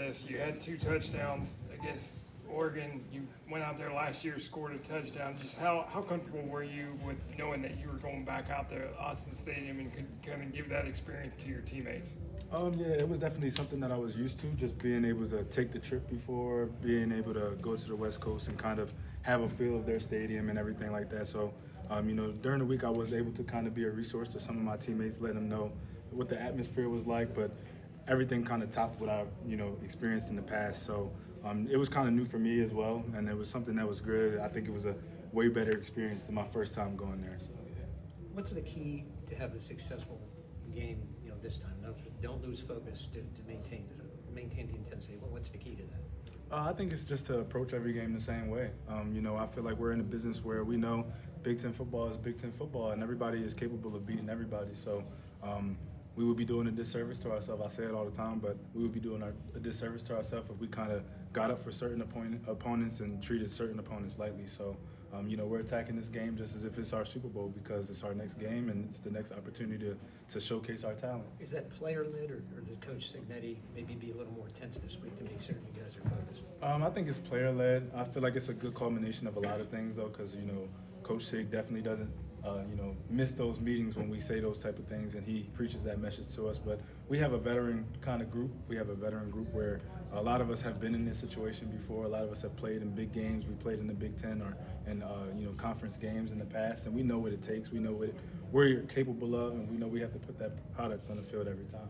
this. You had 2 touchdowns against Oregon. You went out there last year, scored a touchdown. Just how comfortable were you with knowing that you were going back out there at Austin Stadium and could kind of give that experience to your teammates? Yeah, it was definitely something that I was used to, just being able to take the trip before, being able to go to the West Coast and kind of have a feel of their stadium and everything like that. So, during the week I was able to kind of be a resource to some of my teammates, letting them know what the atmosphere was like, but everything kind of topped what I've, experienced in the past. So it was kind of new for me as well, and it was something that was good. I think it was a way better experience than my first time going there. So, yeah. What's the key to have a successful game, this time? Don't lose focus to maintain the intensity. What's the key to that? I think it's just to approach every game the same way. I feel like we're in a business where we know Big Ten football is Big Ten football, and everybody is capable of beating everybody. So we would be doing a disservice to ourselves. I say it all the time, but we would be doing a disservice to ourselves if we kind of got up for certain opponents and treated certain opponents lightly. So, we're attacking this game just as if it's our Super Bowl, because it's our next game and it's the next opportunity to showcase our talents. Is that player-led, or does Coach Signetti maybe be a little more tense this week to make certain you guys are focused? I think it's player-led. I feel like it's a good culmination of a lot of things, though, because, Coach Sig definitely doesn't miss those meetings when we say those type of things, and he preaches that message to us. But we have a veteran kind of group. We have a veteran group where a lot of us have been in this situation before. A lot of us have played in big games. We played in the Big Ten or in conference games in the past, and we know what it takes. We know what we're capable of, and we know we have to put that product on the field every time.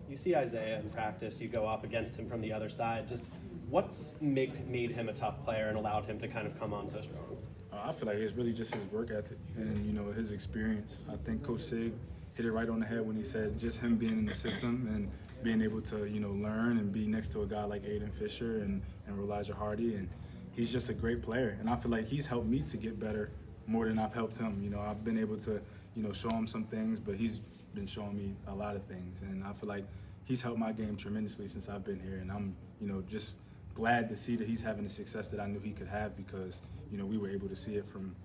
You see Isaiah in practice. You go up against him from the other side. Just what's made him a tough player and allowed him to kind of come on so strong? I feel like it's really just his work ethic and, his experience. I think Coach Sig hit it right on the head when he said just him being in the system and being able to, learn and be next to a guy like Aiden Fisher and Elijah Hardy. And he's just a great player. And I feel like he's helped me to get better more than I've helped him. I've been able to, show him some things, but he's been showing me a lot of things. And I feel like he's helped my game tremendously since I've been here. And I'm, just glad to see that he's having the success that I knew he could have, because we were able to see it from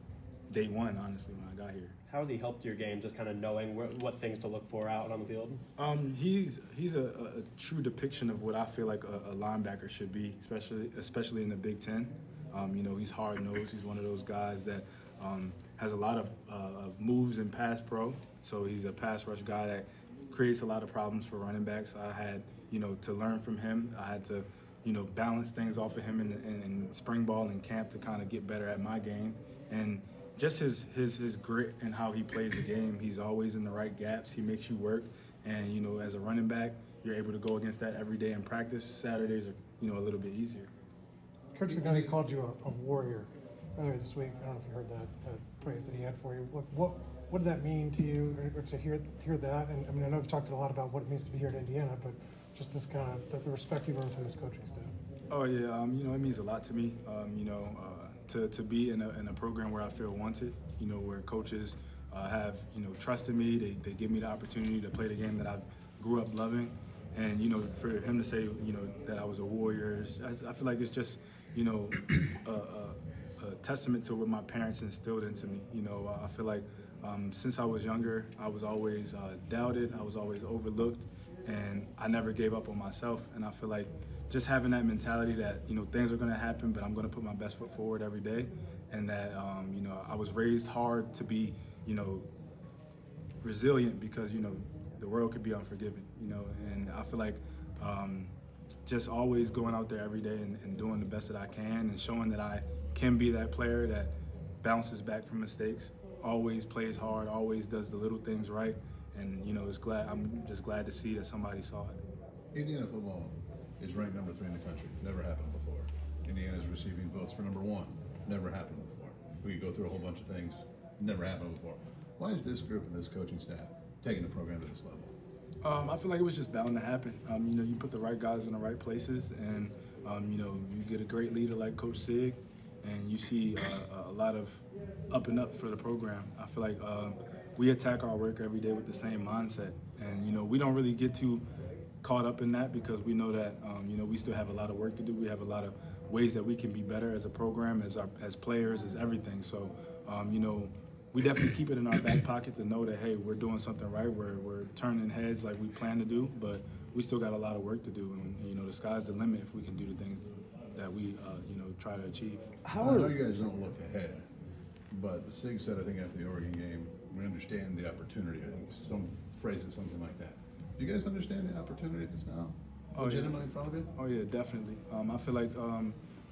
day one, honestly, when I got here. How has he helped your game, just kind of knowing what things to look for out on the field? He's a true depiction of what I feel like a linebacker should be, especially in the Big Ten. He's hard-nosed. He's one of those guys that has a lot of moves in pass pro. So he's a pass rush guy that creates a lot of problems for running backs. I had, to learn from him. I had to balance things off of him in spring ball and camp to kind of get better at my game. And just his grit and how he plays the game, he's always in the right gaps. He makes you work. And, as a running back, you're able to go against that every day in practice. Saturdays are, a little bit easier. Coach Signetti called you a warrior earlier this week. I don't know if you heard that praise that he had for you. What did that mean to you, or to hear that? And I know we've talked a lot about what it means to be here at Indiana, but just this kind of the respect you earned from this coaching staff. Oh yeah, it means a lot to me. To be in a program where I feel wanted. Where coaches have trusted me. They give me the opportunity to play the game that I grew up loving, and for him to say that I was a warrior, I feel like it's just a testament to what my parents instilled into me. I feel like since I was younger, I was always doubted. I was always overlooked. And I never gave up on myself. And I feel like just having that mentality that, things are going to happen, but I'm going to put my best foot forward every day. And that, I was raised hard to be, resilient, because, the world could be unforgiving, and I feel like just always going out there every day and doing the best that I can and showing that I can be that player that bounces back from mistakes, always plays hard, always does the little things right. And I'm just glad to see that somebody saw it. Indiana football is ranked number 3 in the country. Never happened before. Indiana is receiving votes for number 1. Never happened before. We could go through a whole bunch of things. Never happened before. Why is this group and this coaching staff taking the program to this level? I feel like it was just bound to happen. You put the right guys in the right places, and you get a great leader like Coach Sig, and you see a lot of up and up for the program. I feel like we attack our work every day with the same mindset, and we don't really get too caught up in that, because we know that we still have a lot of work to do. We have a lot of ways that we can be better as a program, as players, as everything. So we definitely keep it in our back pocket to know that, hey, we're doing something right. We're turning heads like we plan to do, but we still got a lot of work to do, and you know, the sky's the limit if we can do the things that we you know, try to achieve. I know you guys don't look ahead, but Sig said, I think after the Oregon game, we understand the opportunity. I think some phrases something like that. Do you guys understand the opportunity that's now legitimate in front of you? Oh yeah, definitely. I feel like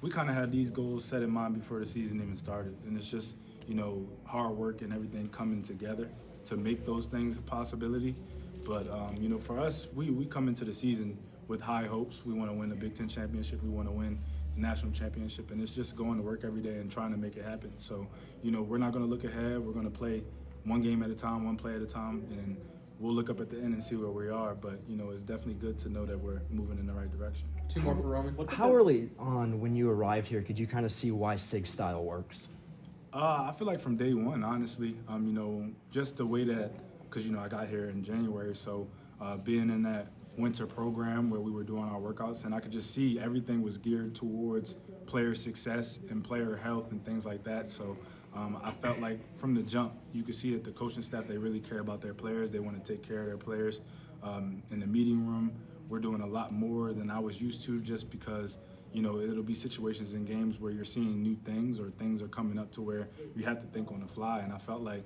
we kind of had these goals set in mind before the season even started, and it's just, you know, hard work and everything coming together to make those things a possibility. But you know, for us, we come into the season with high hopes. We want to win the Big Ten championship. We want to win the national championship, and it's just going to work every day and trying to make it happen. So, you know, we're not going to look ahead. We're going to play one game at a time, one play at a time, and we'll look up at the end and see where we are. But you know, it's definitely good to know that we're moving in the right direction. Two more for Roman. How early on when you arrived here could you kind of see why Sig's style works? I feel like from day one, honestly, you know, just the way that, because, you know, I got here in January, so being in that winter program where we were doing our workouts, and I could just see everything was geared towards player success and player health and things like that. So I felt like from the jump, you could see that the coaching staff, they really care about their players. They want to take care of their players. In the meeting room, we're doing a lot more than I was used to, just because, you know, it'll be situations in games where you're seeing new things or things are coming up to where you have to think on the fly. And I felt like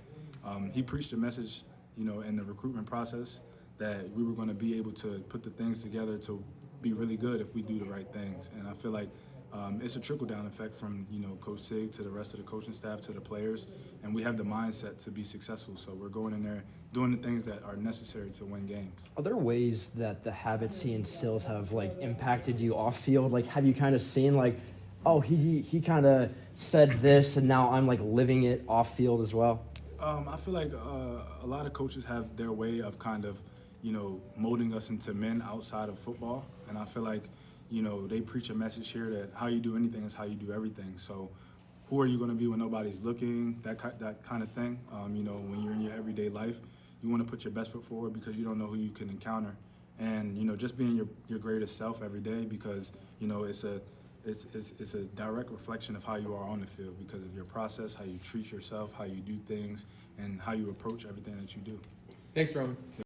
he preached a message, you know, in the recruitment process that we were going to be able to put the things together to be really good if we do the right things. And I feel like it's a trickle-down effect from, you know, Coach Sig to the rest of the coaching staff to the players, and we have the mindset to be successful. So we're going in there doing the things that are necessary to win games. Are there ways that the habits he instills have like impacted you off field? Like, have you kind of seen like, oh, he kind of said this and now I'm like living it off field as well? I feel like a lot of coaches have their way of kind of, you know, molding us into men outside of football, and I feel like, you know, they preach a message here that how you do anything is how you do everything. So who are you going to be when nobody's looking, that kind of thing. You know, when you're in your everyday life, you want to put your best foot forward because you don't know who you can encounter. And, you know, just being your greatest self every day, because, you know, it's a direct reflection of how you are on the field because of your process, how you treat yourself, how you do things, and how you approach everything that you do. Thanks, Roman.